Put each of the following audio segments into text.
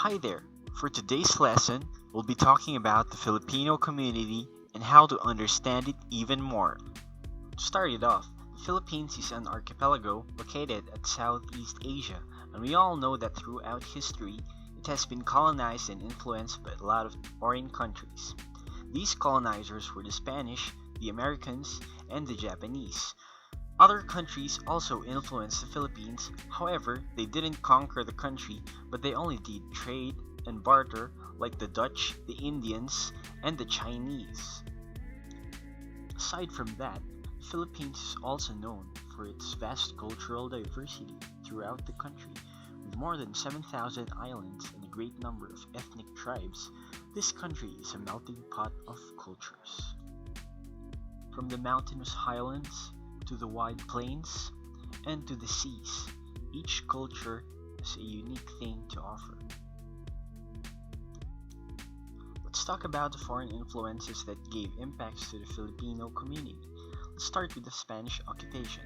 Hi there! For today's lesson, we'll be talking about the Filipino community and how to understand it even more. To start it off, the Philippines is an archipelago located at Southeast Asia, and we all know that throughout history, it has been colonized and influenced by a lot of foreign countries. These colonizers were the Spanish, the Americans, and the Japanese. Other countries also influenced the Philippines, however, they didn't conquer the country, but they only did trade and barter like the Dutch, the Indians, and the Chinese. Aside from that, the Philippines is also known for its vast cultural diversity throughout the country. With more than 7,000 islands and a great number of ethnic tribes, this country is a melting pot of cultures. From the mountainous highlands to the wide plains, and to the seas, each culture has a unique thing to offer. Let's talk about the foreign influences that gave impacts to the Filipino community. Let's start with the Spanish occupation.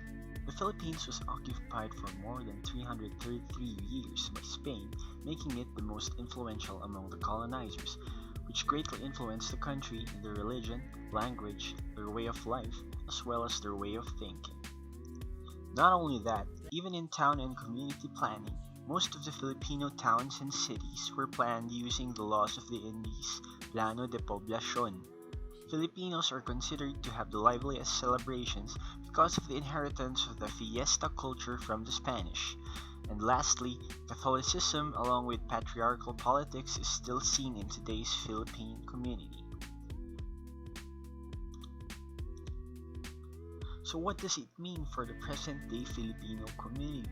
The Philippines was occupied for more than 333 years by Spain, making it the most influential among the colonizers, which greatly influenced the country in their religion, language, their way of life, as well as their way of thinking. Not only that, even in town and community planning, most of the Filipino towns and cities were planned using the laws of the Indies, Plano de Poblacion. Filipinos are considered to have the liveliest celebrations because of the inheritance of the fiesta culture from the Spanish. And lastly, Catholicism along with patriarchal politics is still seen in today's Philippine community. So what does it mean for the present-day Filipino community?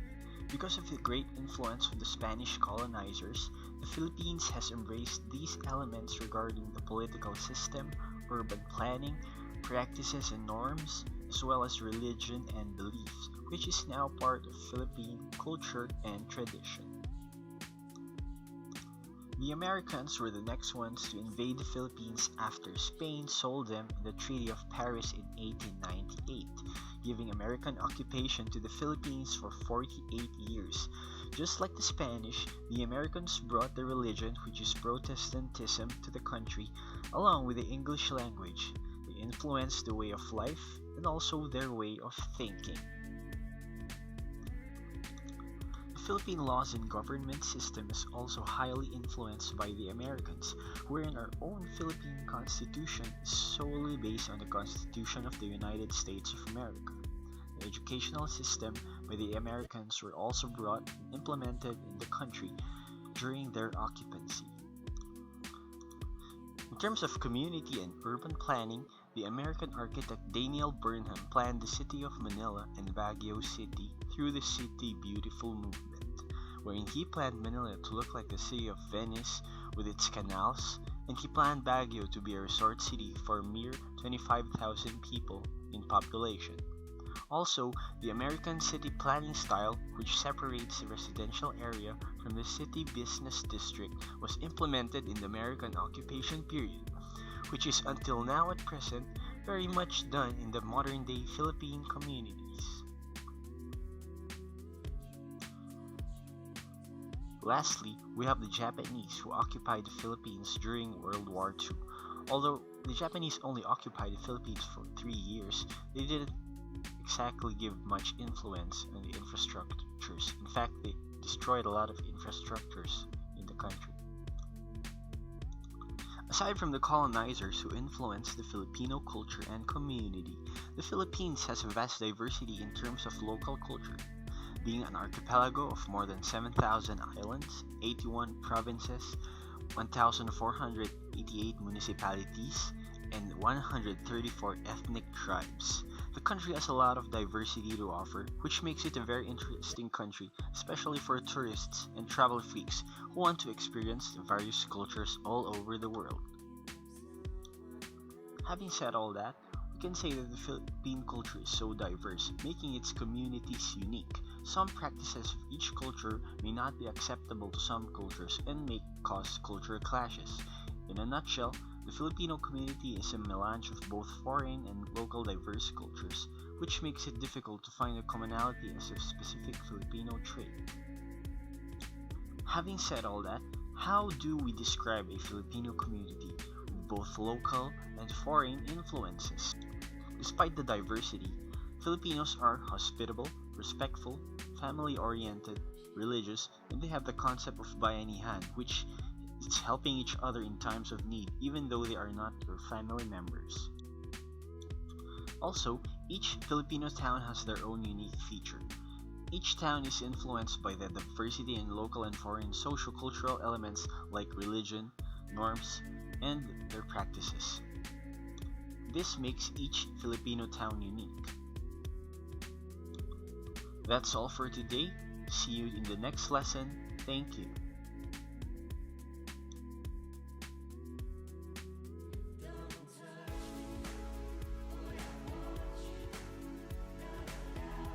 Because of the great influence of the Spanish colonizers, the Philippines has embraced these elements regarding the political system, urban planning, practices and norms, as well as religion and beliefs, which is now part of Philippine culture and tradition. The Americans were the next ones to invade the Philippines after Spain sold them in the Treaty of Paris in 1898, giving American occupation to the Philippines for 48 years. Just like the Spanish, the Americans brought the religion, which is Protestantism, to the country, along with the English language. They influenced the way of life and also their way of thinking. The Philippine laws and government system is also highly influenced by the Americans, wherein our own Philippine Constitution is solely based on the Constitution of the United States of America. The educational system by the Americans were also brought and implemented in the country during their occupancy. In terms of community and urban planning, the American architect Daniel Burnham planned the city of Manila and Baguio City through the City Beautiful movement, wherein he planned Manila to look like the city of Venice with its canals, and he planned Baguio to be a resort city for a mere 25,000 people in population. Also, the American city planning style, which separates the residential area from the city business district, was implemented in the American occupation period, which is until now at present very much done in the modern-day Philippine communities. Lastly, we have the Japanese who occupied the Philippines during World War II. Although the Japanese only occupied the Philippines for 3 years, they didn't exactly give much influence on the infrastructures. In fact, they destroyed a lot of infrastructures in the country. Aside from the colonizers who influenced the Filipino culture and community, the Philippines has a vast diversity in terms of local culture. Being an archipelago of more than 7,000 islands, 81 provinces, 1,488 municipalities, and 134 ethnic tribes. The country has a lot of diversity to offer, which makes it a very interesting country, especially for tourists and travel freaks who want to experience the various cultures all over the world. Having said all that, we can say that the Philippine culture is so diverse, making its communities unique. Some practices of each culture may not be acceptable to some cultures and may cause cultural clashes. In a nutshell, the Filipino community is a melange of both foreign and local diverse cultures, which makes it difficult to find a commonality as a specific Filipino trait. Having said all that, How do we describe a Filipino community with both local and foreign influences? Despite the diversity, Filipinos are hospitable, respectful, family-oriented, religious, and they have the concept of bayanihan, which is helping each other in times of need, even though they are not your family members. Also, each Filipino town has their own unique feature. Each town is influenced by the diversity in local and foreign socio-cultural elements like religion, norms, and their practices. This makes each Filipino town unique. That's all for today. See you in the next lesson. Thank you.